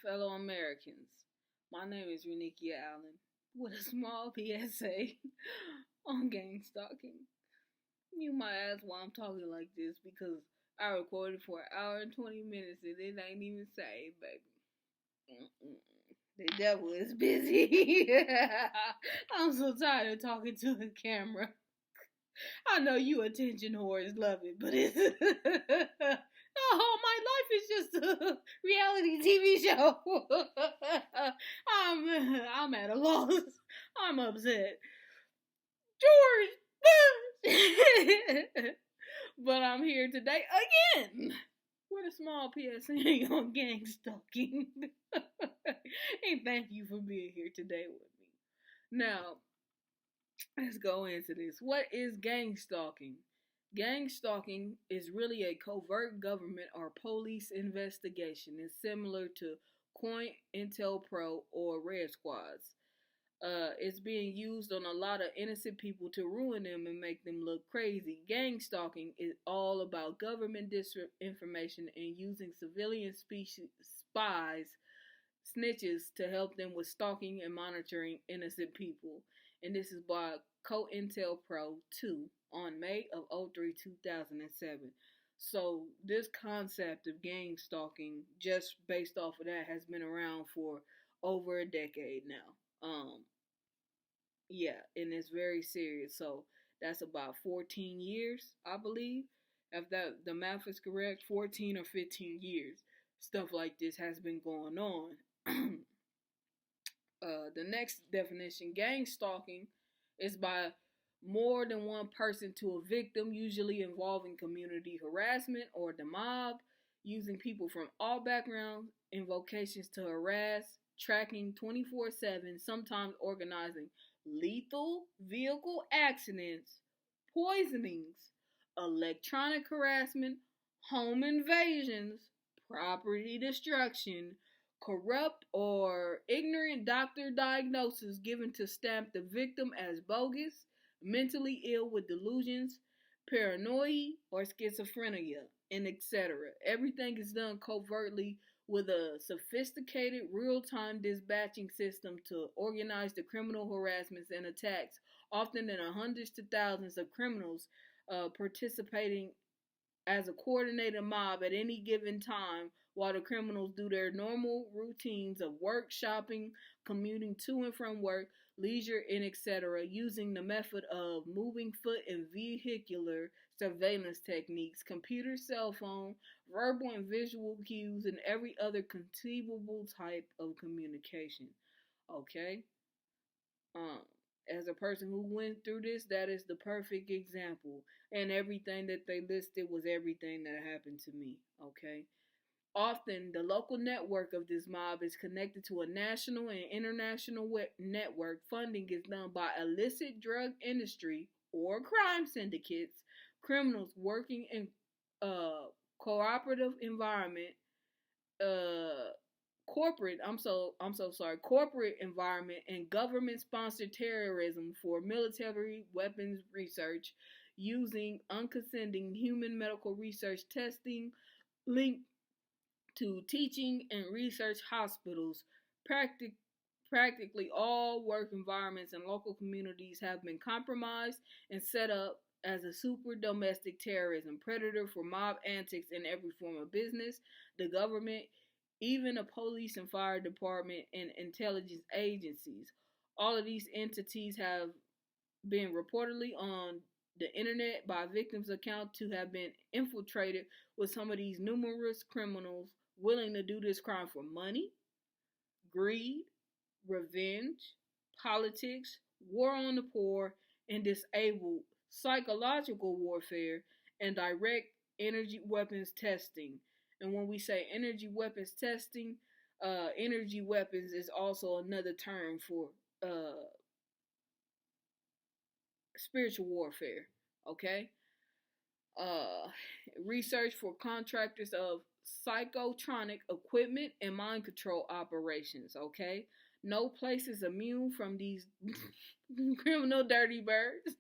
fellow Americans. My name is Ranikia Allen with a small PSA on Gangstalking. You might ask why I'm talking like this because I recorded for an hour and 20 minutes and it ain't even saved, baby. The devil is busy. I'm so tired of talking to the camera. I know you attention whores love it, but it's oh, my life is just a reality TV show. I'm at a loss. I'm upset. George, but I'm here today again with a small PSA on gang stalking. And thank you for being here today with me. Now, let's go into this. What is gang stalking? Gang stalking is really a covert government or police investigation. It's similar to COINTELPRO or Red Squads. It's being used on a lot of innocent people to ruin them and make them look crazy. Gang stalking is all about government disinformation and using civilian spies, snitches, to help them with stalking and monitoring innocent people. And this is by COINTELPRO 2 on May of 2007. So this concept of gang stalking, just based off of that, has been around for over a decade now. Yeah, and it's very serious. So that's about 14 years, I believe. If that the math is correct, 14 or 15 years. Stuff like this has been going on. The next definition, gang stalking, is by more than one person to a victim, usually involving community harassment or the mob, using people from all backgrounds and vocations to harass, tracking 24/7, sometimes organizing lethal vehicle accidents, poisonings, electronic harassment, home invasions, property destruction, corrupt or ignorant doctor diagnosis given to stamp the victim as bogus, mentally ill with delusions, paranoia, or schizophrenia, and etc. Everything is done covertly with a sophisticated real-time dispatching system to organize the criminal harassments and attacks, often in hundreds to thousands of criminals participating as a coordinated mob at any given time while the criminals do their normal routines of work, shopping, commuting to and from work, leisure, and etc., using the method of moving foot and vehicular surveillance techniques, computer, cell phone, verbal and visual cues, and every other conceivable type of communication. Okay? As a person who went through this, that is the perfect example. And everything that they listed was everything that happened to me. Okay? Often, the local network of this mob is connected to a national and international network. Funding is done by illicit drug industry or crime syndicates, criminals working in cooperative environment, corporate environment, and government-sponsored terrorism for military weapons research, using unconsenting human medical research testing linked to teaching and research hospitals. Practically all work environments and local communities have been compromised and set up as a super domestic terrorism predator for mob antics in every form of business, the government, even the police and fire department and intelligence agencies. All of these entities have been reportedly on the internet by victims' account to have been infiltrated with some of these numerous criminals willing to do this crime for money, greed, revenge, politics, war on the poor, and disabled, psychological warfare, and direct energy weapons testing. And when we say energy weapons testing, energy weapons is also another term for spiritual warfare. Okay? Research for contractors of psychotronic equipment and mind control operations. Okay? No place is immune from these criminal dirty birds.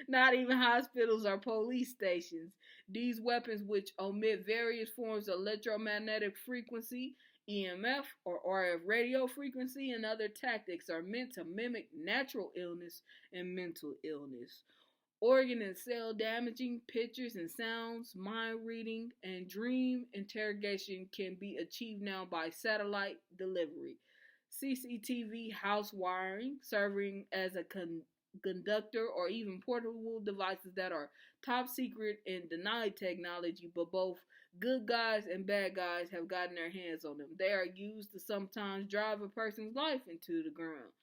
Not even hospitals or police stations. These weapons, which omit various forms of electromagnetic frequency, EMF, or RF radio frequency, and other tactics, are meant to mimic natural illness and mental illness. Organ and cell damaging pictures and sounds, mind reading, and dream interrogation can be achieved now by satellite delivery. CCTV house wiring, serving as a conductor, or even portable devices that are top secret and denied technology, but both good guys and bad guys have gotten their hands on them. They are used to sometimes drive a person's life into the ground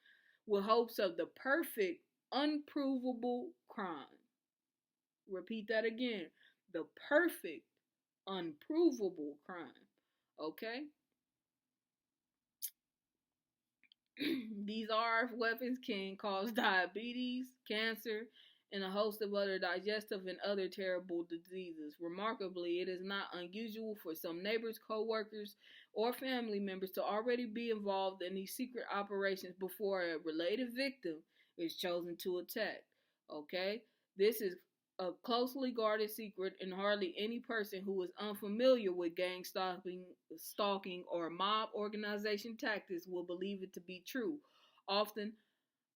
with hopes of the perfect unprovable crime. Repeat that again. The perfect unprovable crime. Okay? These RF weapons can cause diabetes, cancer, and a host of other digestive and other terrible diseases. Remarkably, it is not unusual for some neighbors, co-workers, or family members to already be involved in these secret operations before a related victim is chosen to attack. Okay? This is a closely guarded secret, and hardly any person who is unfamiliar with gang stalking, or mob organization tactics will believe it to be true. Often,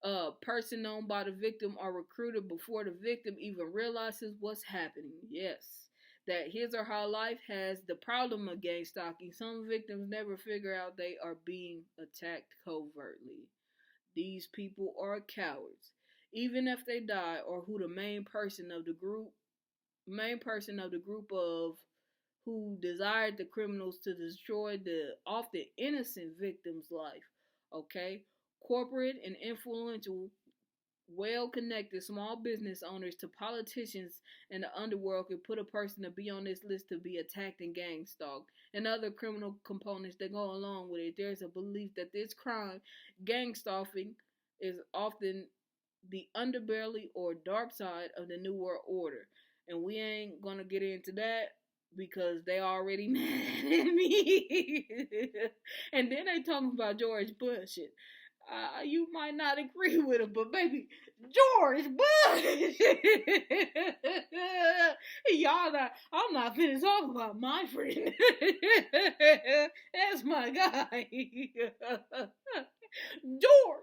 a person known by the victim are recruited before the victim even realizes what's happening. Yes, that his or her life has the problem of gang stalking. Some victims never figure out they are being attacked covertly. These people are cowards. Even if they die, or who the main person of the group of who desired the criminals to destroy the often innocent victim's life. Okay? Corporate and influential, well-connected small business owners to politicians in the underworld could put a person to be on this list to be attacked and gang stalked, and other criminal components that go along with it. There's a belief that this crime, gang stalking, is often the underbelly or dark side of the New World Order. And we ain't gonna get into that because they already mad at me. And then they talking about George Bush. You might not agree with him, but baby, George Bush. I'm not finna talk about my friend. That's my guy. George.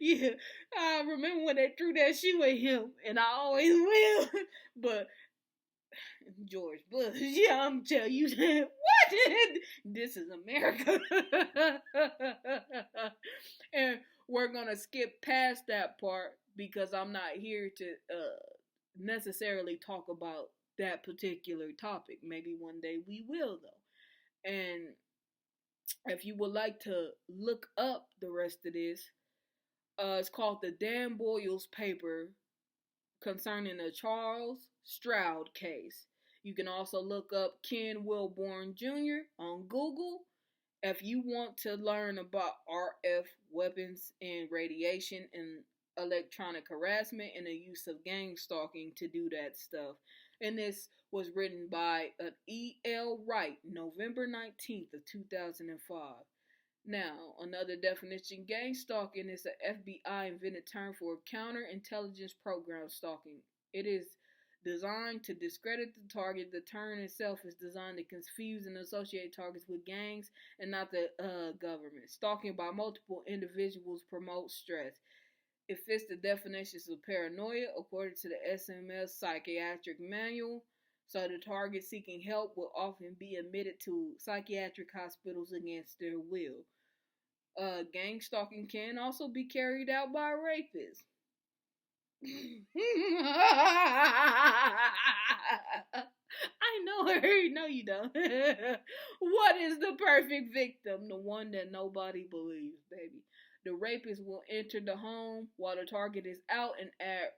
Yeah, I remember when they threw that shoe at him, and I always will. But George Bush, yeah, I'm telling you, what? This is America. And we're gonna skip past that part because I'm not here to necessarily talk about that particular topic. Maybe one day we will, though. And if you would like to look up the rest of this, it's called the Dan Boyles paper concerning the Charles Stroud case. You can also look up Ken Wilborn Jr. on Google if you want to learn about RF weapons and radiation and electronic harassment and the use of gang stalking to do that stuff. And this was written by E.L. Wright, November 19th of 2005. Now, another definition, gang stalking is an FBI invented term for counterintelligence program stalking. It is designed to discredit the target. The term itself is designed to confuse and associate targets with gangs and not the government. Stalking by multiple individuals promotes stress. It fits the definitions of paranoia according to the SMS psychiatric manual. So the target seeking help will often be admitted to psychiatric hospitals against their will. Gang stalking can also be carried out by rapists. I know her. No, you don't. What is the perfect victim? The one that nobody believes, baby. The rapist will enter the home while the target is out and add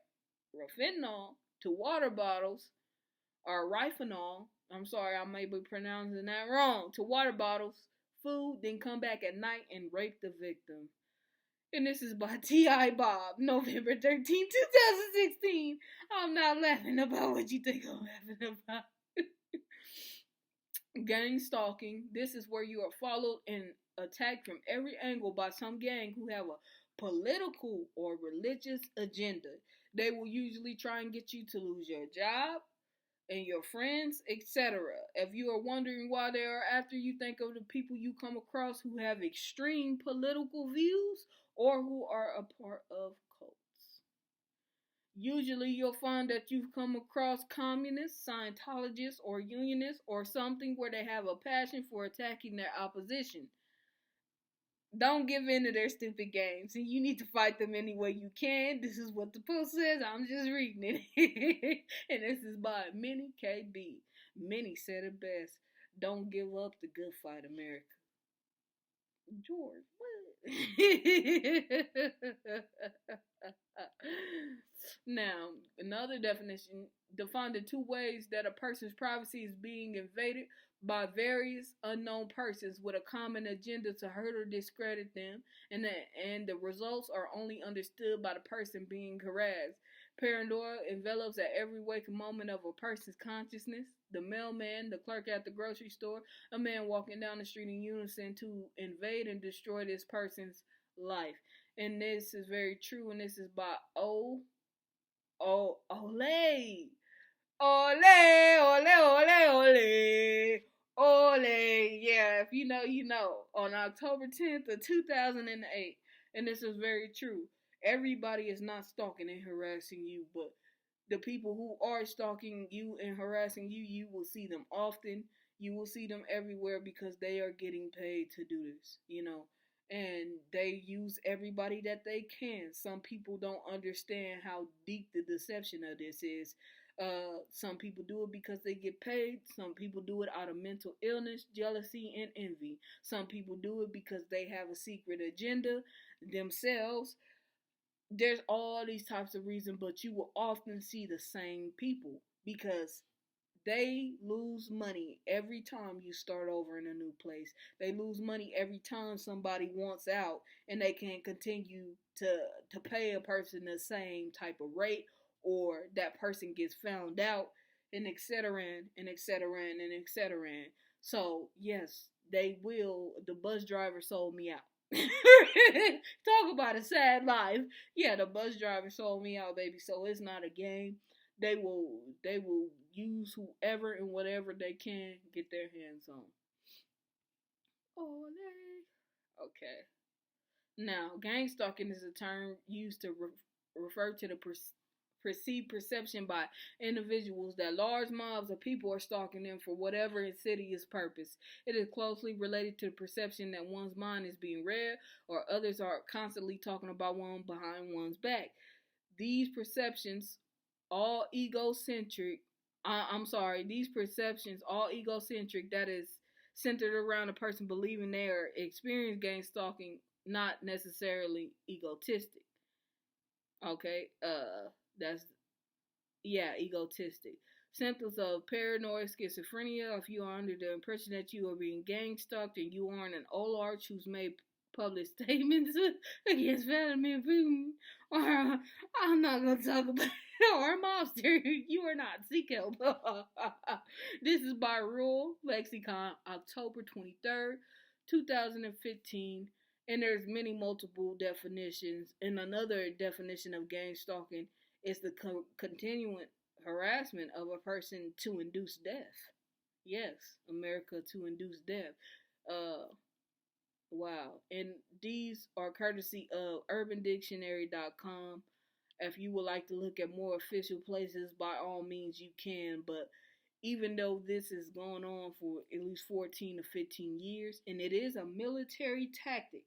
rofinol to water bottles, or rifonol. I'm sorry, I may be pronouncing that wrong. To water bottles, food, then come back at night and rape the victim. And this is by T.I. Bob, November 13, 2016. I'm not laughing about what you think I'm laughing about. Gang stalking. This is where you are followed and attacked from every angle by some gang who have a political or religious agenda. They will usually try and get you to lose your job and your friends, etc. If you are wondering why they are after you, think of the people you come across who have extreme political views or who are a part of cults. Usually you'll find that you've come across communists, Scientologists, or unionists, or something where they have a passion for attacking their opposition. Don't give in to their stupid games, and you need to fight them any way you can. This is what the post says. I'm just reading it. And this is by Minnie KB. Minnie said it best. Don't give up the good fight, America. George, what? Now, another definition defined the two ways that a person's privacy is being invaded by various unknown persons with a common agenda to hurt or discredit them, and the results are only understood by the person being harassed. Paranoia envelops at every waking moment of a person's consciousness. The mailman, the clerk at the grocery store, a man walking down the street in unison to invade and destroy this person's life. And this is very true, and this is by Ole. Ole, ole, ole. Ole, yeah, if you know, you know. On October 10th of 2008, and this is very true. Everybody is not stalking and harassing you, but the people who are stalking you and harassing you, you will see them often. You will see them everywhere because they are getting paid to do this, and they use everybody that they can. Some people don't understand how deep the deception of this is. Some people do it because they get paid. Some people do it out of mental illness, jealousy, and envy. Some people do it because they have a secret agenda themselves. There's all these types of reasons, but you will often see the same people because they lose money every time you start over in a new place. They lose money every time somebody wants out, and they can't continue to pay a person the same type of rate, or that person gets found out, and etc. and etc. and etc. So yes, they will. The bus driver sold me out. Talk about a sad life. Yeah, the bus driver sold me out, baby. So it's not a game. They will use whoever and whatever they can get their hands on. Okay. Now, gang stalking is a term used to refer to the perceived perception by individuals that large mobs of people are stalking them for whatever insidious purpose. It is closely related to the perception that one's mind is being read, or others are constantly talking about one behind one's back. These perceptions, all egocentric, that is centered around a person believing they are experiencing gang stalking, not necessarily egotistic. Okay, egotistic. Symptoms of paranoid schizophrenia: if you are under the impression that you are being gang stalked and you aren't an oligarch who's made public statements against Vladimir Putin, or I'm not going to talk about or a mobster, you are not. Seek help. This is by Rule Lexicon, October 23rd, 2015. And there's many multiple definitions. And another definition of gang stalking is the continuing harassment of a person to induce death. Yes, America, to induce death. Wow. And these are courtesy of UrbanDictionary.com. If you would like to look at more official places, by all means you can. But even though this is going on for at least 14 to 15 years, and it is a military tactic,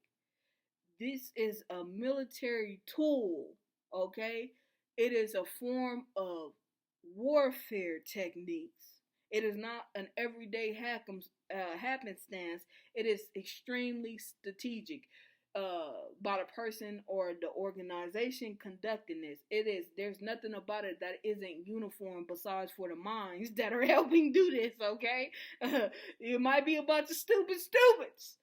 this is a military tool, okay? It is a form of warfare techniques. It is not an everyday happenstance. It is extremely strategic by the person or the organization conducting this. There's nothing about it that isn't uniform besides for the minds that are helping do this, okay? It might be a bunch of stupids.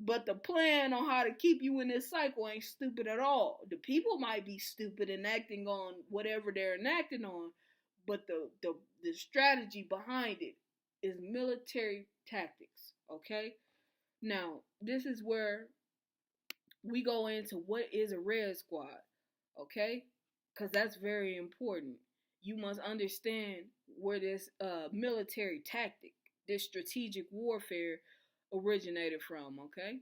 But the plan on how to keep you in this cycle ain't stupid at all. The people might be stupid and acting on whatever they're enacting on, but the strategy behind it is military tactics, okay? Now, this is where we go into what is a red squad, okay? Because that's very important. You must understand where this military tactic, this strategic warfare originated from, okay?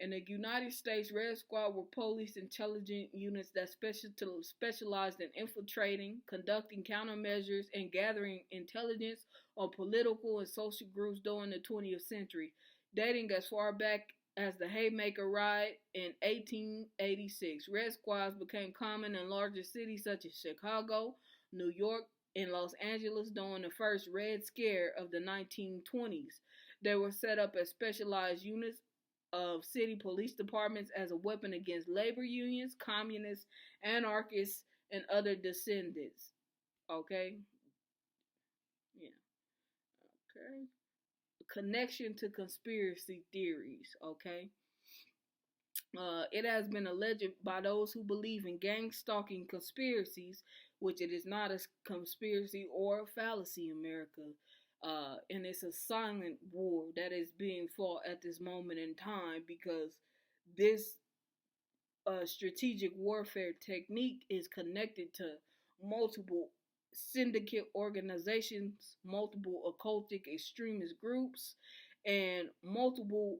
In the United States, Red Squad were police intelligence units that specialized in infiltrating, conducting countermeasures, and gathering intelligence on political and social groups during the 20th century, dating as far back as the Haymaker Riot in 1886. Red Squads became common in larger cities such as Chicago, New York, and Los Angeles during the first Red Scare of the 1920s. They were set up as specialized units of city police departments as a weapon against labor unions, communists, anarchists, and other descendants. Okay? Yeah. Okay. Connection to conspiracy theories. Okay? It has been alleged by those who believe in gang-stalking conspiracies, which it is not a conspiracy or a fallacy in America. And it's a silent war that is being fought at this moment in time because this strategic warfare technique is connected to multiple syndicate organizations, multiple occultic extremist groups, and multiple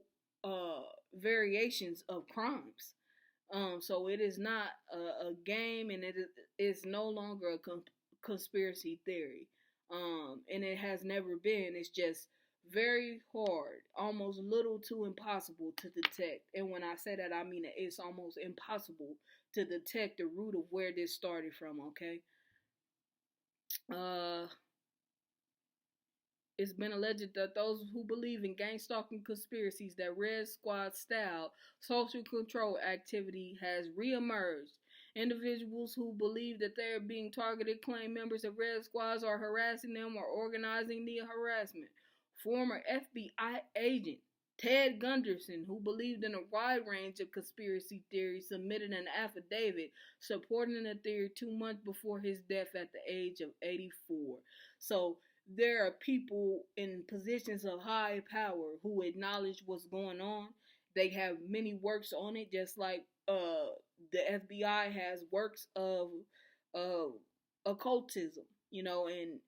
variations of crimes. So it is not a game, and it's no longer a conspiracy theory. And it has never been. It's just very hard, almost little too impossible to detect. And when I say that, I mean it's almost impossible to detect the root of where this started from, okay? It's been alleged that those who believe in gang-stalking conspiracies that Red Squad style social control activity has reemerged. Individuals who believe that they are being targeted claim members of Red Squads are harassing them or organizing the harassment. Former FBI agent Ted Gunderson, who believed in a wide range of conspiracy theories, submitted an affidavit supporting the theory 2 months before his death at the age of 84. So there are people in positions of high power who acknowledge what's going on. They have many works on it, just like the FBI has works of occultism, and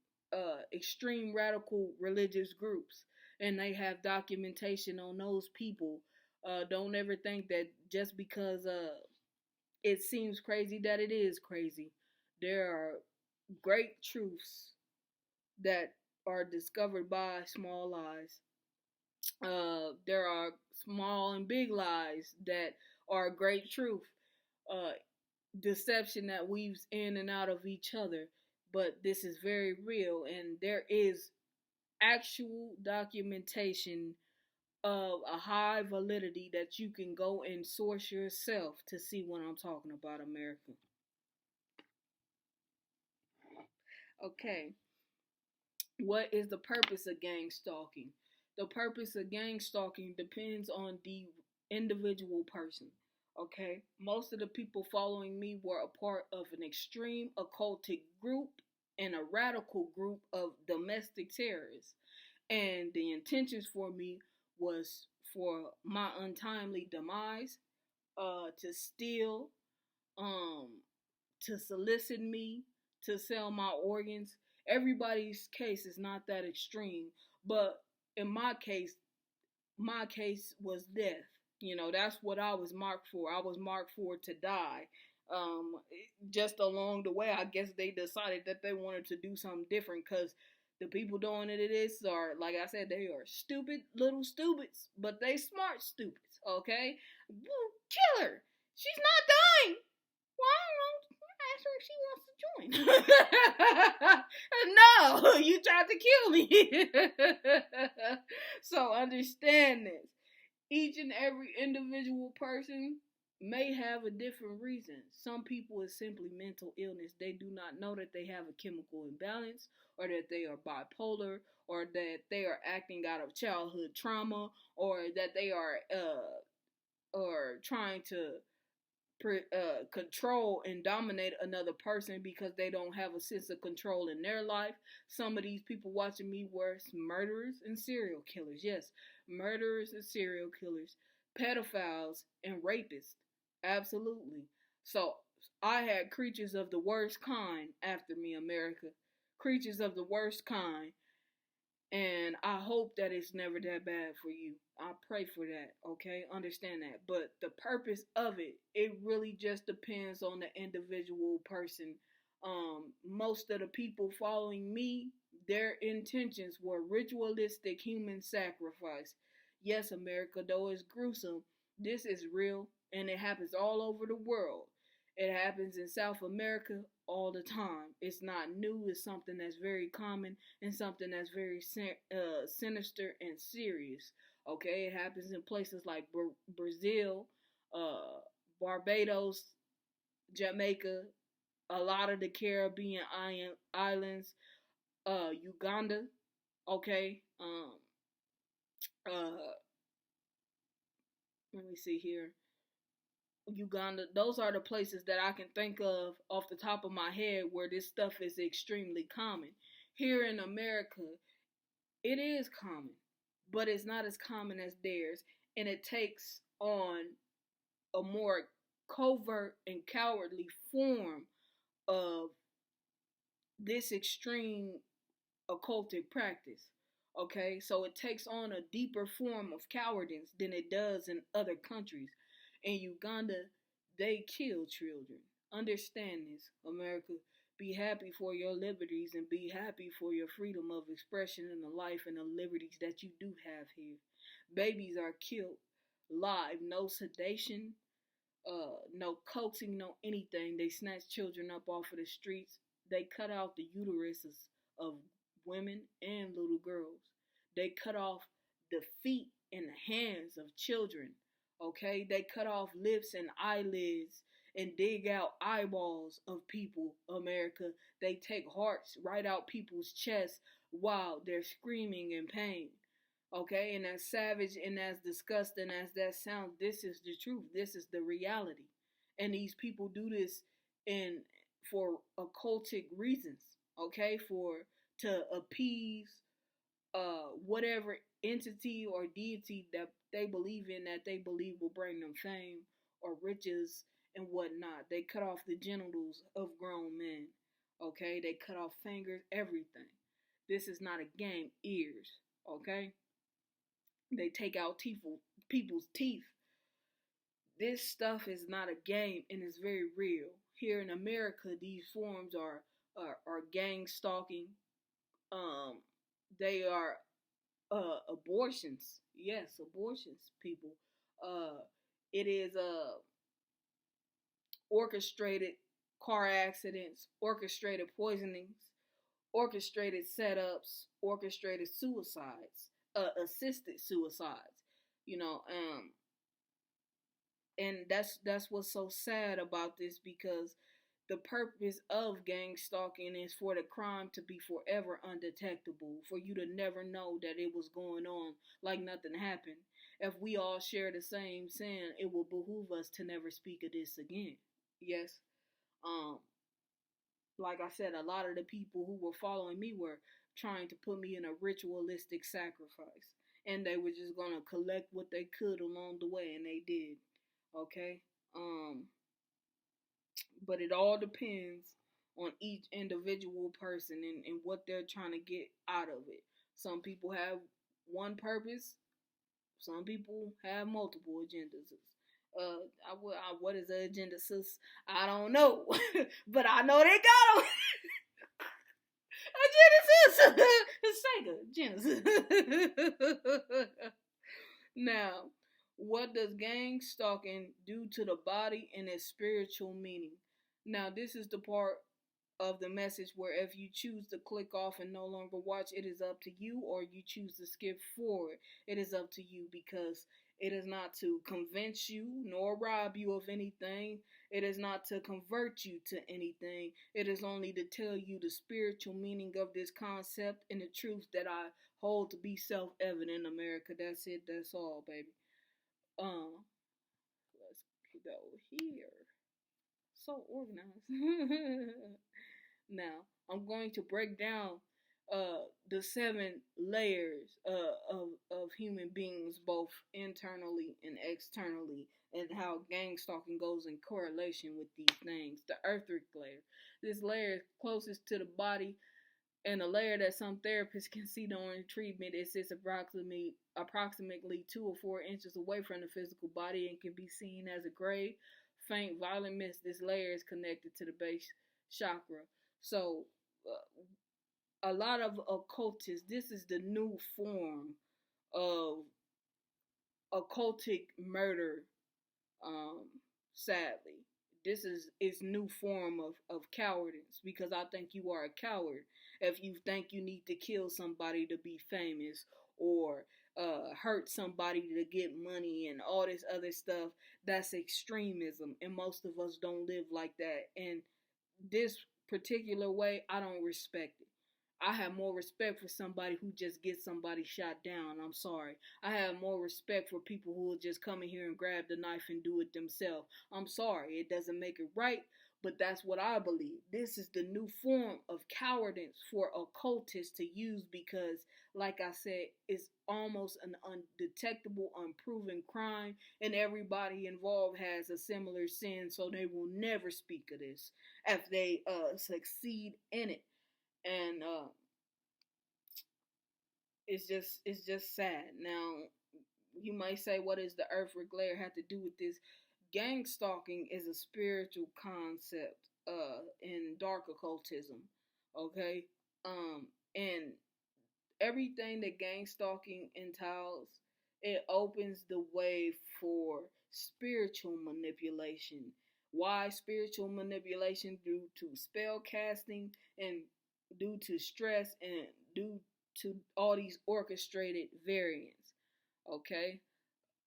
extreme radical religious groups, and they have documentation on those people. Don't ever think that just because it seems crazy that it is crazy. There are great truths that are discovered by small lies. There are small and big lies that are great truth. Deception that weaves in and out of each other. But this is very real, and there is actual documentation of a high validity that you can go and source yourself to see what I'm talking about, America. Okay. What is the purpose of gang stalking? The purpose of gang stalking depends on the individual person. Okay? Most of the people following me were a part of an extreme occultic group and a radical group of domestic terrorists. And the intentions for me was for my untimely demise, to steal, to solicit me, to sell my organs. Everybody's case is not that extreme, but in my case was death. That's what I was marked for. I was marked for to die. Just along the way, I guess they decided that they wanted to do something different, because the people doing it are, like I said, they are stupid little stupids, but they smart stupids, okay? Kill her. She's not dying. Well, I don't know. Ask her if she wants to join. No, you tried to kill me. So understand this. Each and every individual person may have a different reason. Some people is simply mental illness. They do not know that they have a chemical imbalance, or that they are bipolar, or that they are acting out of childhood trauma, or that they are or trying to control and dominate another person because they don't have a sense of control in their life. Some of these people watching me were murderers and serial killers. Yes, murderers and serial killers, pedophiles and rapists. Absolutely. So I had creatures of the worst kind after me, America. Creatures of the worst kind. And I hope that it's never that bad for you. I pray for that, okay? Understand that. But the purpose of it, it really just depends on the individual person. Most of the people following me, their intentions were ritualistic human sacrifice. Yes, America, though it's gruesome, this is real and it happens all over the world. It happens in South America all the time. It's not new. It's something that's very common and something that's very sinister and serious. Okay, it happens in places like Brazil, Barbados, Jamaica, a lot of the Caribbean islands, Uganda. Okay, uh, let me see here. Uganda, those are the places that I can think of off the top of my head where this stuff is extremely common. Here in America, it is common, but it's not as common as theirs, and it takes on a more covert and cowardly form of this extreme occultic practice. Okay, so it takes on a deeper form of cowardice than it does in other countries. In Uganda, they kill children. Understand this, America. Be happy for your liberties and be happy for your freedom of expression and the life and the liberties that you do have here. Babies are killed live, no sedation, no coaxing, no anything. They snatch children up off of the streets. They cut out the uteruses of women and little girls. They cut off the feet and the hands of children. Okay, they cut off lips and eyelids and dig out eyeballs of people, America. They take hearts right out people's chests while they're screaming in pain. Okay, and as savage and as disgusting as that sounds, this is the truth. This is the reality. And these people do this in for occultic reasons, okay, for to appease whatever entity or deity that they believe in, that they believe will bring them fame or riches and whatnot. They cut off the genitals of grown men. Okay, they cut off fingers, everything. This is not a game. Ears. Okay, they take out people's teeth. This stuff is not a game and it's very real. Here in America, these forms are gang stalking. They are abortions. Yes, abortions, people. It is orchestrated car accidents, orchestrated poisonings, orchestrated setups, orchestrated suicides, assisted suicides. You know, and that's what's so sad about this, because the purpose of gang stalking is for the crime to be forever undetectable, for you to never know that it was going on like nothing happened. If we all share the same sin, it will behoove us to never speak of this again. Yes. Um, like I said, a lot of the people who were following me were trying to put me in a ritualistic sacrifice. And they were just gonna collect what they could along the way, and they did. Okay? But it all depends on each individual person and what they're trying to get out of it. Some people have one purpose. Some people have multiple agendas. What is the agenda, sis? I don't know, but I know they got them. Genesis. Genesis. Now, what does gang stalking do to the body and its spiritual meaning? Now, this is the part of the message where if you choose to click off and no longer watch, it is up to you, or you choose to skip forward, it is up to you, because it is not to convince you nor rob you of anything. It is not to convert you to anything. It is only to tell you the spiritual meaning of this concept and the truth that I hold to be self-evident in America. That's it. That's all, baby. Let's go here. So organized. Now, I'm going to break down the 7 layers of human beings, both internally and externally, and how gang stalking goes in correlation with these things. The earthric layer. This layer is closest to the body and a layer that some therapists can see during treatment. It sits approximately 2 or 4 inches away from the physical body and can be seen as a gray, faint, violet mist. This layer is connected to the base chakra. So, a lot of occultists, this is the new form of occultic murder. Um, Sadly, this is its new form of cowardice, because I think you are a coward if you think you need to kill somebody to be famous, or hurt somebody to get money and all this other stuff. That's extremism, and most of us don't live like that. And this particular way, I don't respect it. I have more respect for somebody who just gets somebody shot down. I'm sorry. I have more respect for people who will just come in here and grab the knife and do it themselves. I'm sorry. It doesn't make it right, but that's what I believe. This is the new form of cowardice for occultists to use, because, like I said, it's almost an undetectable, unproven crime, and everybody involved has a similar sin, so they will never speak of this if they succeed in it. And it's just sad. Now, you might say, what does the earthly glare have to do with this? Gang stalking is a spiritual concept in dark occultism. Okay? And everything that gang stalking entails, it opens the way for spiritual manipulation. Why spiritual manipulation? Due to spell casting, and due to stress, and due to all these orchestrated variants. Okay?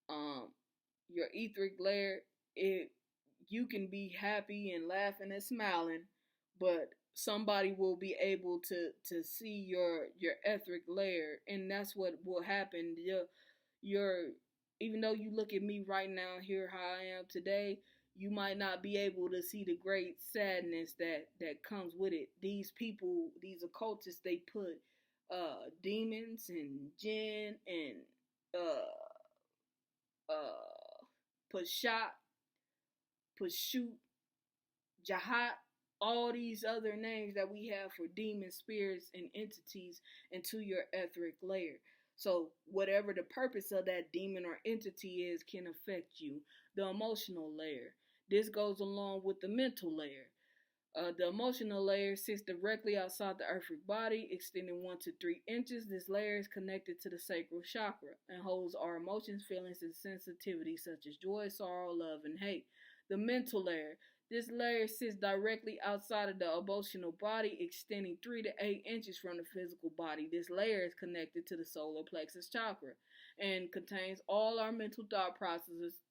Your etheric layer, you can be happy and laughing and smiling, but somebody will be able to see your etheric layer, and that's what will happen. Your Even though you look at me right now here how I am today, you might not be able to see the great sadness that comes with it. These people, these occultists, they put demons and jinn and Pashat, Pashut, Jahat, all these other names that we have for demon spirits and entities into your etheric layer. So whatever the purpose of that demon or entity is can affect you. The emotional layer. This goes along with the mental layer. The emotional layer sits directly outside the earthly body, extending 1 to 3 inches. This layer is connected to the sacral chakra and holds our emotions, feelings, and sensitivities such as joy, sorrow, love, and hate. The mental layer. This layer sits directly outside of the emotional body, extending 3 to 8 inches from the physical body. This layer is connected to the solar plexus chakra and contains all our mental thought processes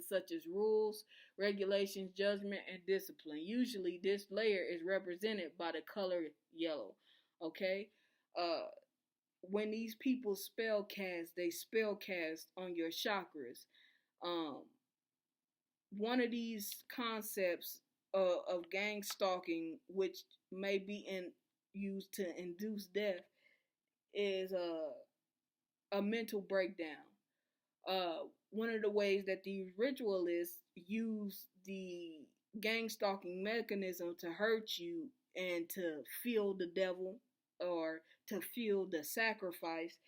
such as rules, regulations, judgment, and discipline. Usually, this layer is represented by the color yellow. Okay? When these people spell cast, they spell cast on your chakras. One of these concepts of gang stalking, which may be used to induce death, is a mental breakdown. One of the ways that these ritualists use the gang stalking mechanism to hurt you and to feel the devil, or to feel the sacrifice,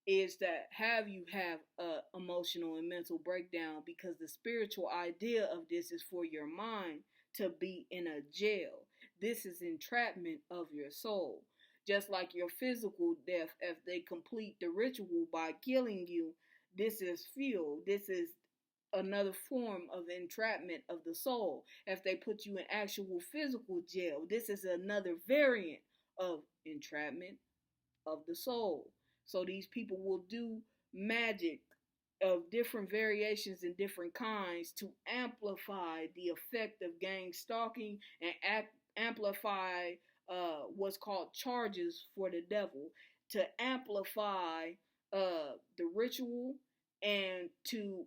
is that have you have a emotional and mental breakdown, because the spiritual idea of this is for your mind to be in a jail. This is entrapment of your soul. Just like your physical death, if they complete the ritual by killing you, this is fuel. This is another form of entrapment of the soul. If they put you in actual physical jail, this is another variant of entrapment of the soul. So these people will do magic of different variations and different kinds to amplify the effect of gang stalking and amplify what's called charges for the devil, to amplify the ritual, and to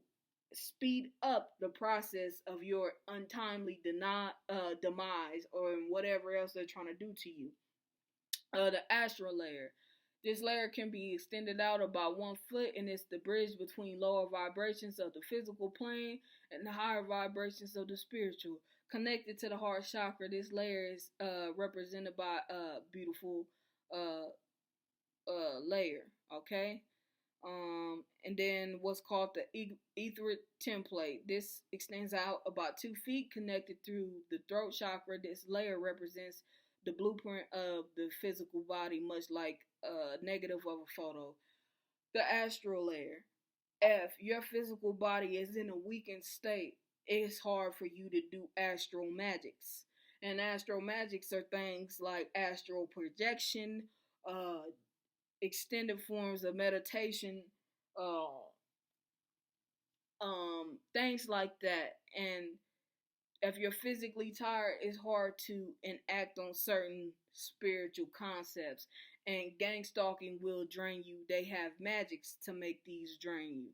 speed up the process of your untimely demise or whatever else they're trying to do to you. The astral layer. This layer can be extended out about 1 foot, and it's the bridge between lower vibrations of the physical plane and the higher vibrations of the spiritual. Connected to the heart chakra, this layer is represented by a beautiful uh, layer. Okay. And then what's called the etheric template. This extends out about 2 feet, connected through the throat chakra. This layer represents the blueprint of the physical body, much like a negative of a photo. The astral layer. If your physical body is in a weakened state, it's hard for you to do astral magics. And astral magics are things like astral projection, uh, extended forms of meditation, uh, things like that. And if you're physically tired, it's hard to enact on certain spiritual concepts. And Gangstalking will drain you. They have magics to make these drain you.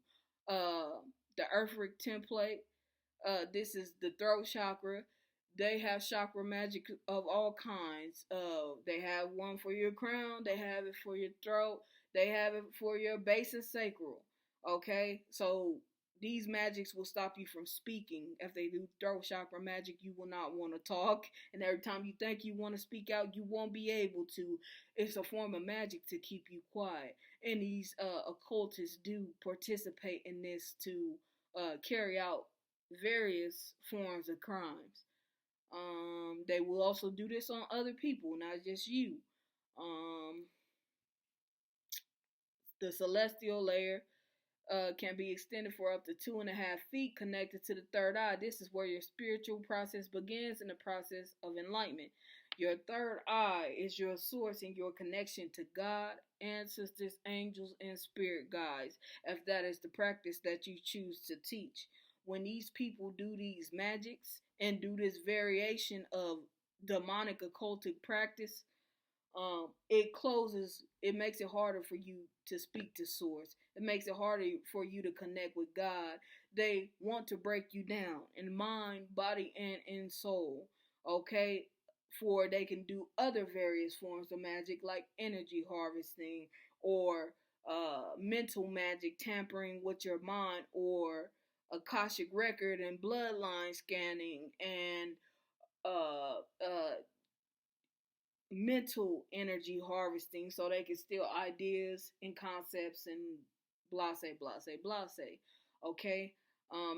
The Earthric template. This is the throat chakra. They have chakra magic of all kinds. They have one for your crown. They have it for your throat. They have it for your base and sacral. Okay, so these magics will stop you from speaking. If they do throat chakra magic, you will not want to talk. And every time you think you want to speak out, you won't be able to. It's a form of magic to keep you quiet. And these occultists do participate in this to carry out various forms of crimes. They will also do this on other people, not just you. Um, the celestial layer can be extended for up to 2.5 feet, connected to the third eye. This is where your spiritual process begins in the process of enlightenment. Your third eye is your source and your connection to God, ancestors, angels, and spirit guides, if that is the practice that you choose to teach. When these people do these magics and do this variation of demonic occultic practice, it makes it harder for you to speak to source. It makes it harder for you to connect with God. They want to break you down in mind, body, and in soul. Okay, for they can do other various forms of magic like energy harvesting or mental magic, tampering with your mind, or akashic record and bloodline scanning, and mental energy harvesting, so they can steal ideas and concepts and blase, blase, blase. Okay?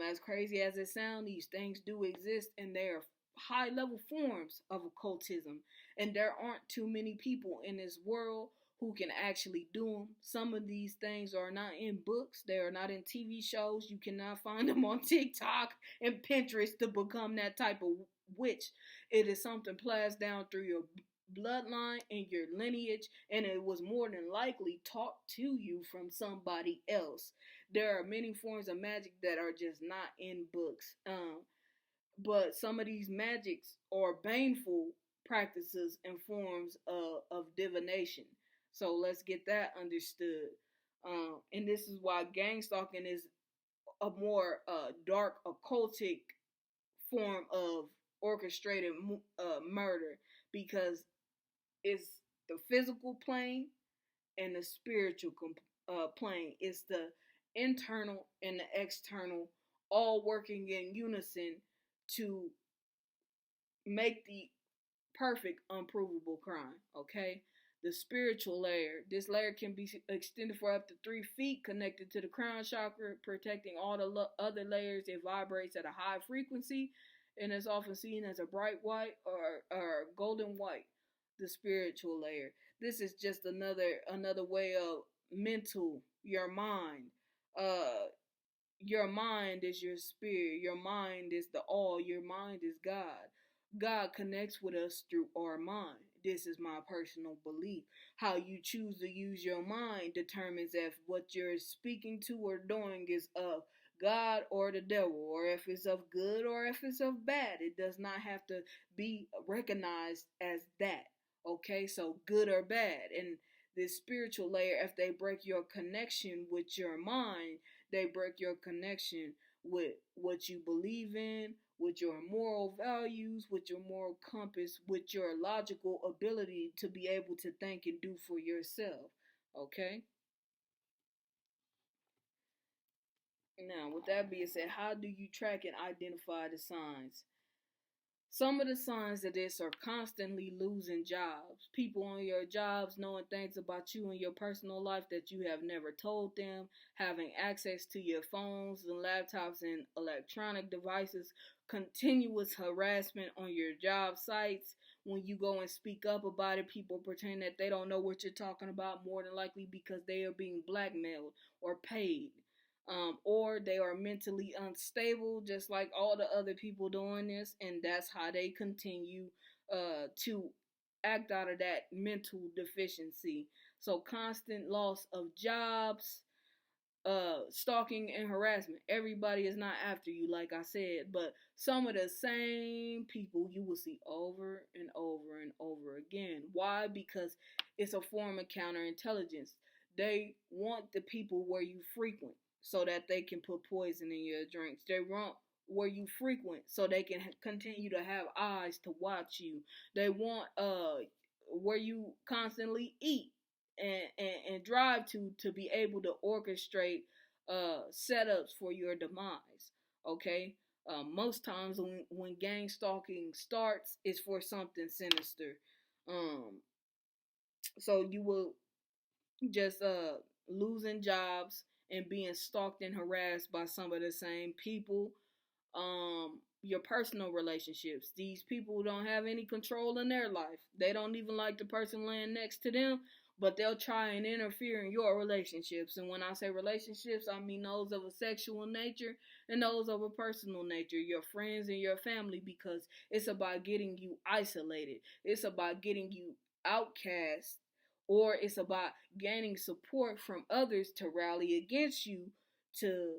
As crazy as it sounds, these things do exist, and they are high level forms of occultism. And there aren't too many people in this world who can actually do them. Some of these things are not in books, they are not in TV shows. You cannot find them on TikTok and Pinterest to become that type of witch. It is something passed down through your bloodline and your lineage, and it was more than likely taught to you from somebody else. There are many forms of magic that are just not in books. But some of these magics are baneful practices and forms of divination. So let's get that understood. And this is why gangstalking is a more dark occultic form of orchestrated murder, because it's the physical plane and the spiritual plane. It's the internal and the external all working in unison to make the perfect unprovable crime. Okay, the spiritual layer. This layer can be extended for up to 3 feet, connected to the crown chakra, protecting all the other layers. It vibrates at a high frequency and is often seen as a bright white or golden white. The spiritual layer. This is just another way of mental, your mind. Your mind is your spirit. Your mind is the all. Your mind is God. God connects with us through our mind. This is my personal belief. How you choose to use your mind determines if what you're speaking to or doing is of God or the devil, or if it's of good or if it's of bad. It does not have to be recognized as that. Okay, so good or bad. And this spiritual layer, if they break your connection with your mind, they break your connection with what you believe in, with your moral values, with your moral compass, with your logical ability to be able to think and do for yourself. Okay? Now, with that being said, how do you track and identify the signs? Some of the signs of this are constantly losing jobs. People on your jobs knowing things about you and your personal life that you have never told them, having access to your phones and laptops and electronic devices, continuous harassment on your job sites. When you go and speak up about it, people pretend that they don't know what you're talking about, more than likely because they are being blackmailed or paid, or they are mentally unstable, just like all the other people doing this, and that's how they continue to act out of that mental deficiency. So, constant loss of jobs, stalking and harassment. Everybody is not after you, like I said, but some of the same people you will see over and over and over again. Why? Because it's a form of counterintelligence. They want the people where you frequent so that they can put poison in your drinks. They want where you frequent so they can continue to have eyes to watch you. They want where you constantly eat and drive to be able to orchestrate setups for your demise. Okay? Most times when gang stalking starts, it's for something sinister. So you will just losing jobs and being stalked and harassed by some of the same people. Your personal relationships. These people don't have any control in their life. They don't even like the person laying next to them, but they'll try and interfere in your relationships. And when I say relationships, I mean those of a sexual nature and those of a personal nature, your friends and your family, because it's about getting you isolated. It's about getting you outcast, or it's about gaining support from others to rally against you to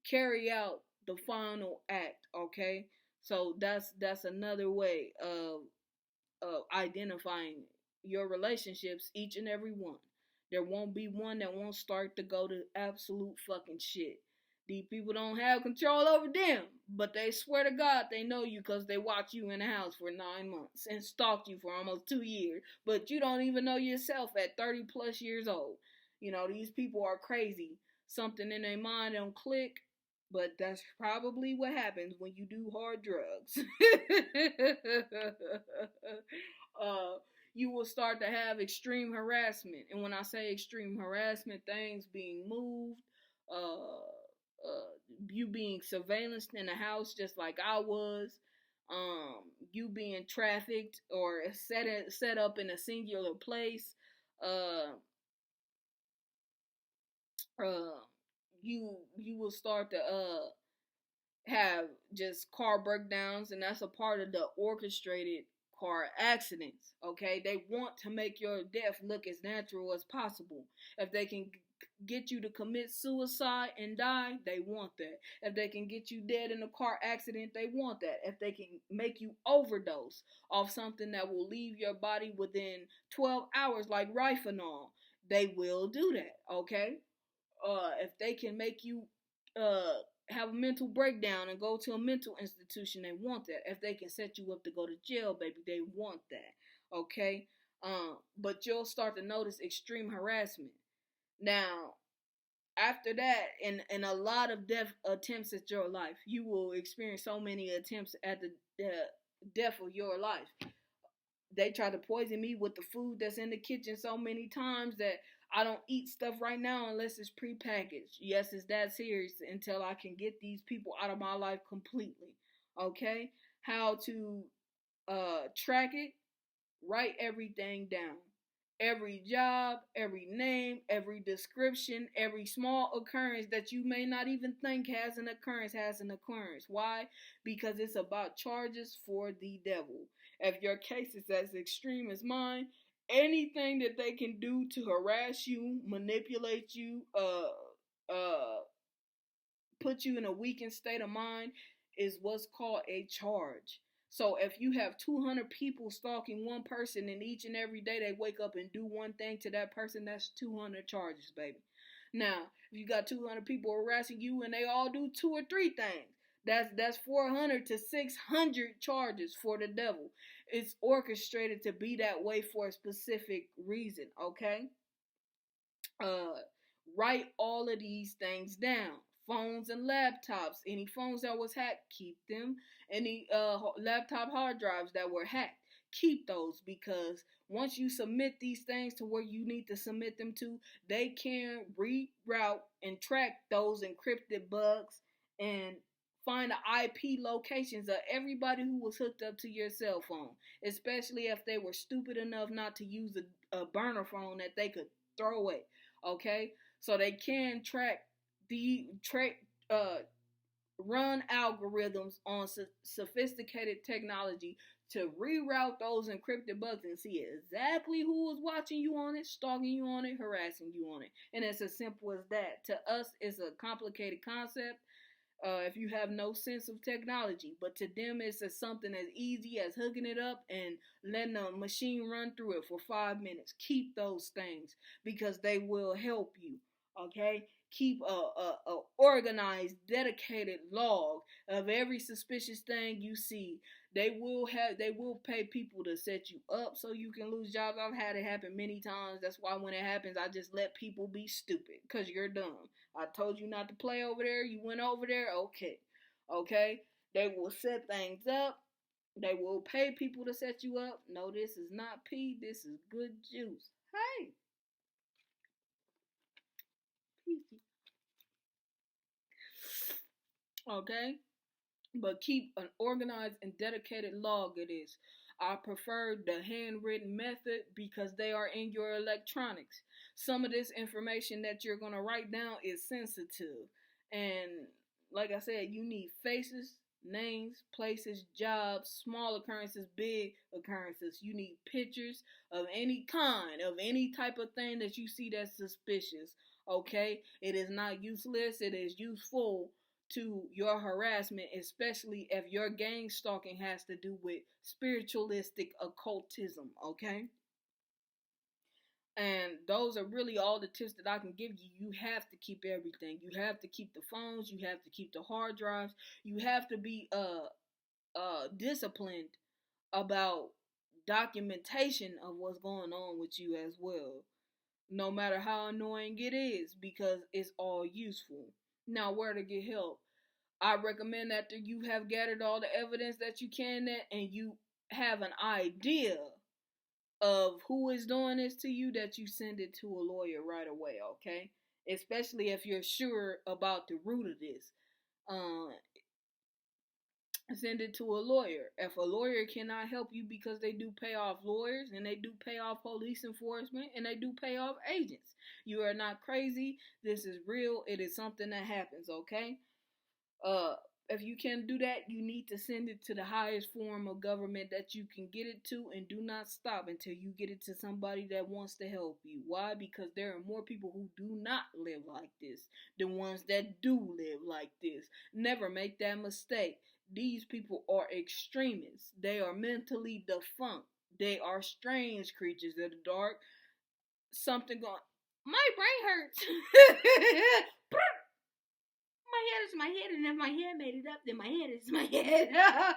carry out the final act. Okay, so that's another way of identifying your relationships, each and every one. There won't be one that won't start to go to absolute fucking shit. These people don't have control over them, but they swear to God they know you because they watch you in the house for 9 months and stalked you for almost 2 years, but you don't even know yourself at 30 plus years old. You know, these people are crazy. Something in their mind don't click, but that's probably what happens when you do hard drugs. You will start to have extreme harassment. And when I say extreme harassment, things being moved, you being surveillanced in the house just like I was, you being trafficked or set up in a singular place, uh, you will start to have just car breakdowns, and that's a part of the orchestrated car accidents. Okay, they want to make your death look as natural as possible. If they can get you to commit suicide and die, they want that. If they can get you dead in a car accident, they want that. If they can make you overdose off something that will leave your body within 12 hours like Rifanol, they will do that. Okay, if they can make you uh have a mental breakdown and go to a mental institution, they want that. If they can set you up to go to jail, baby, they want that. Okay? But you'll start to notice extreme harassment. Now, after that, in a lot of death attempts at your life, you will experience so many attempts at the death of your life. They try to poison me with the food that's in the kitchen so many times that I don't eat stuff right now unless it's prepackaged. Yes, it's that serious until I can get these people out of my life completely. Okay? How to track it? Write everything down. Every job, every name, every description, every small occurrence that you may not even think has an occurrence has an occurrence. Why? Because it's about charges for the devil. If your case is as extreme as mine, anything that they can do to harass you, manipulate you, put you in a weakened state of mind is what's called a charge. So if you have 200 people stalking one person and each and every day they wake up and do one thing to that person, that's 200 charges, baby. Now, if you got 200 people harassing you and they all do 2 or 3 things, that's 400 to 600 charges for the devil. It's orchestrated to be that way for a specific reason, okay? Uh, Write all of these things down. Phones and laptops. Any phones that was hacked, keep them. Any laptop hard drives that were hacked, keep those, because once you submit these things to where you need to submit them to, they can reroute and track those encrypted bugs and find the IP locations of everybody who was hooked up to your cell phone, especially if they were stupid enough not to use a burner phone that they could throw away. Okay, so they can run algorithms on sophisticated technology to reroute those encrypted bugs and see exactly who was watching you on it, stalking you on it, harassing you on it. And it's as simple as that. To us, it's a complicated concept if you have no sense of technology. But to them, it's something as easy as hooking it up and letting the machine run through it for 5 minutes. Keep those things because they will help you. Okay? Keep a organized, dedicated log of every suspicious thing you see. They will pay people to set you up so you can lose jobs. I've had it happen many times. That's why when it happens, I just let people be stupid because you're dumb. I told you not to play over there. You went over there. Okay. They will set things up. They will pay people to set you up. No, this is not pee. This is good juice. Hey. Okay. But keep an organized and dedicated log of this. I prefer the handwritten method because they are in your electronics. Some of this information that you're going to write down is sensitive. And like I said, you need faces, names, places, jobs, small occurrences, big occurrences. You need pictures of any kind, of any type of thing that you see that's suspicious. Okay? It is not useless, it is useful to your harassment, especially if your gang stalking has to do with spiritualistic occultism, okay? And those are really all the tips that I can give you. You have to keep everything. You have to keep the phones, you have to keep the hard drives, you have to be disciplined about documentation of what's going on with you as well. No matter how annoying it is, because it's all useful. Now, where to get help? I recommend after you have gathered all the evidence that you can and you have an idea of who is doing this to you, that you send it to a lawyer right away, okay? Especially if you're sure about the root of this. Send it to a lawyer. If a lawyer cannot help you, because they do pay off lawyers and they do pay off police enforcement and they do pay off agents. You are not crazy. This is real. It is something that happens, okay? If you can't do that, you need to send it to the highest form of government that you can get it to, and do not stop until you get it to somebody that wants to help you. Why? Because there are more people who do not live like this than ones that do live like this. Never make that mistake. These people are extremists. They are mentally defunct. They are strange creatures of the dark. Something going. My brain hurts. My head is my head, and if my head made it up, then my head is my head. I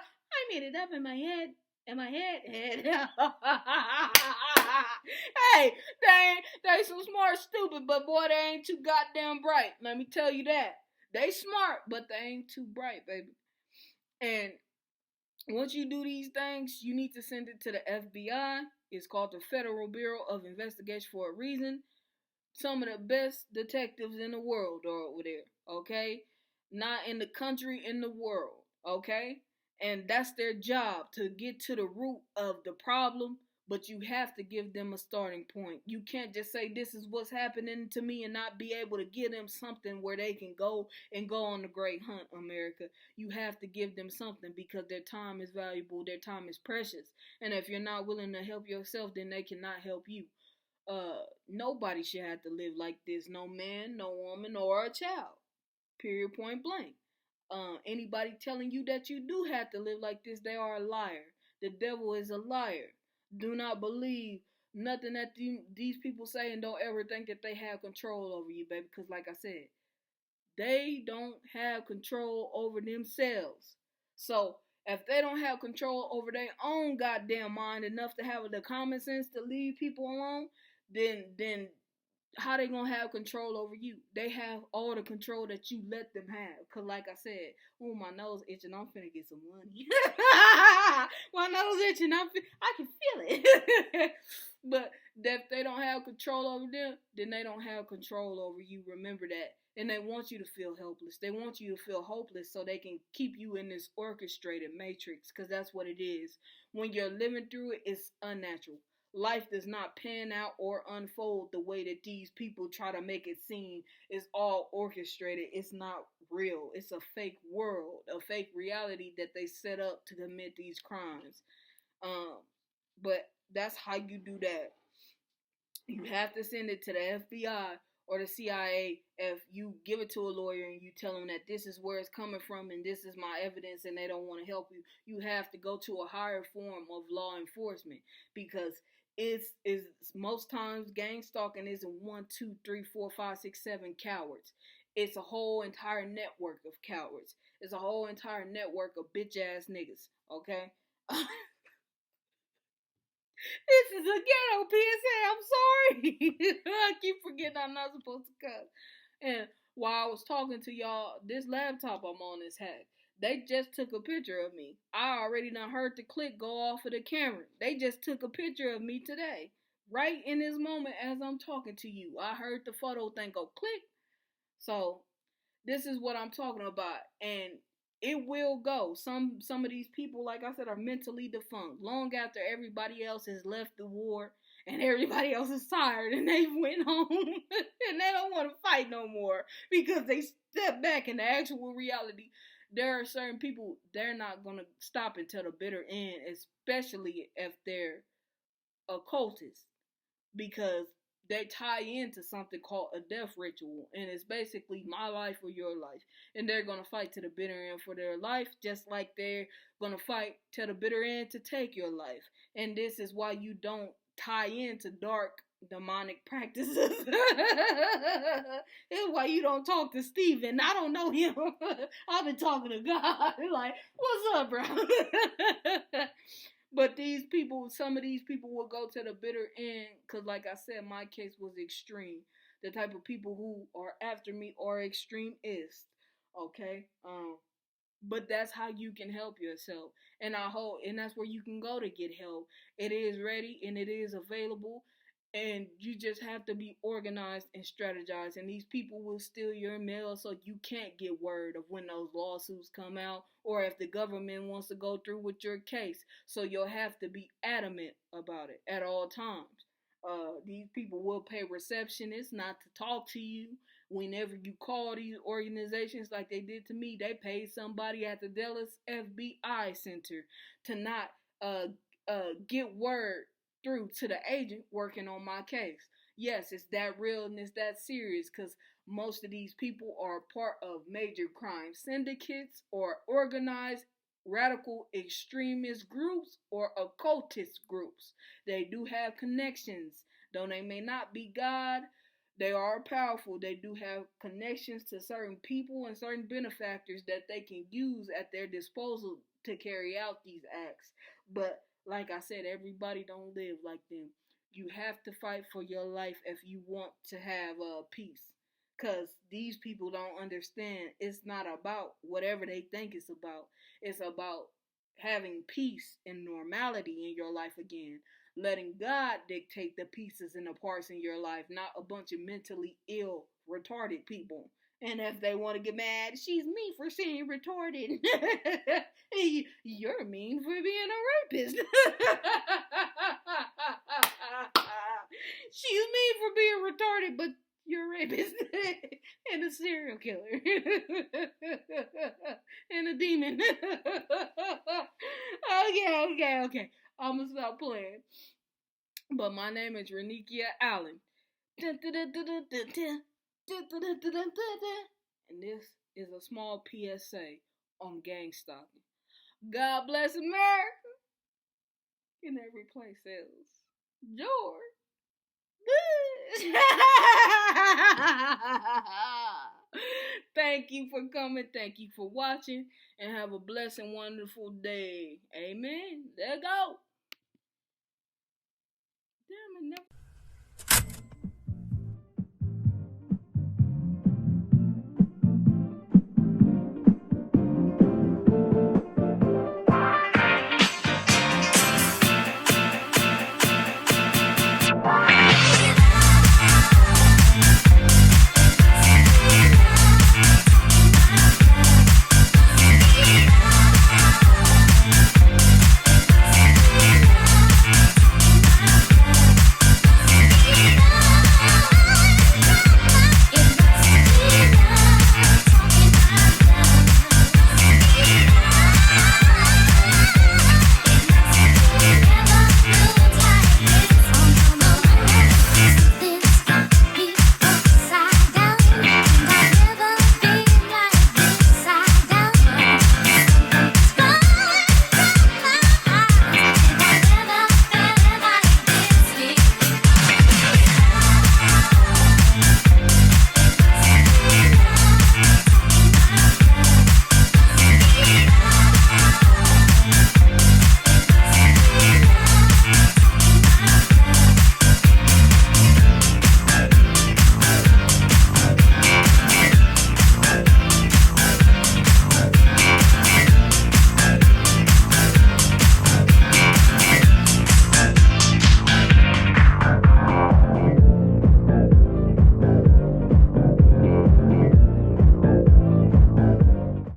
made it up in my head, and my head. Hey, they some smart stupid, but boy, they ain't too goddamn bright. Let me tell you that. They smart, but they ain't too bright, baby. And once you do these things, you need to send it to the FBI. It's called the Federal Bureau of Investigation for a reason. Some of the best detectives in the world are over there, okay? Not in the country, in the world, okay? And that's their job, to get to the root of the problem, but you have to give them a starting point. You can't just say this is what's happening to me and not be able to give them something where they can go on the great hunt, America. You have to give them something because their time is valuable, their time is precious. And if you're not willing to help yourself, then they cannot help you. Nobody should have to live like this. No man, no woman, or a child. Period, point blank. Anybody telling you that you do have to live like this, they are a liar. The devil is a liar. Do not believe nothing that these people say, and don't ever think that they have control over you, baby. Because like I said, they don't have control over themselves. So if they don't have control over their own goddamn mind enough to have the common sense to leave people alone, then how they gonna have control over you? They have all the control that you let them have. Cause like I said, oh, my nose itching, I'm finna get some money. My nose itching, I can feel it. But if they don't have control over them, then they don't have control over you. Remember that. And they want you to feel helpless. They want you to feel hopeless so they can keep you in this orchestrated matrix. Because that's what it is. When you're living through it, it's unnatural. Life does not pan out or unfold the way that these people try to make it seem. It's all orchestrated. It's not real. It's a fake world, a fake reality that they set up to commit these crimes. But that's how you do that. You have to send it to the FBI or the CIA. If you give it to a lawyer and you tell them that this is where it's coming from and this is my evidence and they don't want to help you, you have to go to a higher form of law enforcement, because it's most times gang stalking isn't 1, 2, 3, 4, 5, 6, 7 cowards. It's a whole entire network of cowards. It's a whole entire network of bitch ass niggas. Okay. This is a ghetto PSA. I'm sorry. I keep forgetting I'm not supposed to cuss. And while I was talking to y'all, this laptop I'm on is hacked. They just took a picture of me. I already done heard the click go off of the camera. They just took a picture of me today. Right in this moment as I'm talking to you. I heard the photo thing go click. So, this is what I'm talking about. And it will go. Some of these people, like I said, are mentally defunct. Long after everybody else has left the war and everybody else is tired and they went home and they don't want to fight no more because they step back in the actual reality. There are certain people, they're not going to stop until the bitter end, especially if they're occultists, because they tie into something called a death ritual, and it's basically my life or your life, and they're going to fight to the bitter end for their life, just like they're going to fight to the bitter end to take your life. And this is why you don't tie into dark demonic practices. It's why you don't talk to Steven. I don't know him. I've been talking to God. Like, what's up, bro? But these people, some of these people will go to the bitter end, because like I said, my case was extreme. The type of people who are after me are extremists, okay? But that's how you can help yourself. And that's where you can go to get help. It is ready and it is available. And you just have to be organized and strategized. And these people will steal your mail so you can't get word of when those lawsuits come out or if the government wants to go through with your case. So you'll have to be adamant about it at all times. These people will pay receptionists not to talk to you. Whenever you call these organizations like they did to me, they paid somebody at the Dallas FBI Center to not get word through to the agent working on my case. Yes, it's that real and it's that serious, because most of these people are part of major crime syndicates or organized radical extremist groups or occultist groups. They do have connections, though they may not be God. They are powerful. They do have connections to certain people and certain benefactors that they can use at their disposal to carry out these acts. But like I said, everybody don't live like them. You have to fight for your life if you want to have peace. Because these people don't understand. It's not about whatever they think it's about. It's about having peace and normality in your life again. Letting God dictate the pieces and the parts in your life, not a bunch of mentally ill, retarded people. And if they want to get mad, she's mean for saying retarded. You're mean for being a rapist. She's mean for being retarded, but you're a rapist. And a serial killer. And a demon. Okay. I'm gonna stop playing. But my name is Ranikia Allen. And this is a small PSA on Gangstalking. God bless America. And every place else. George. Thank you for coming. Thank you for watching. And have a blessed and wonderful day. Amen. There go. Damn it. Never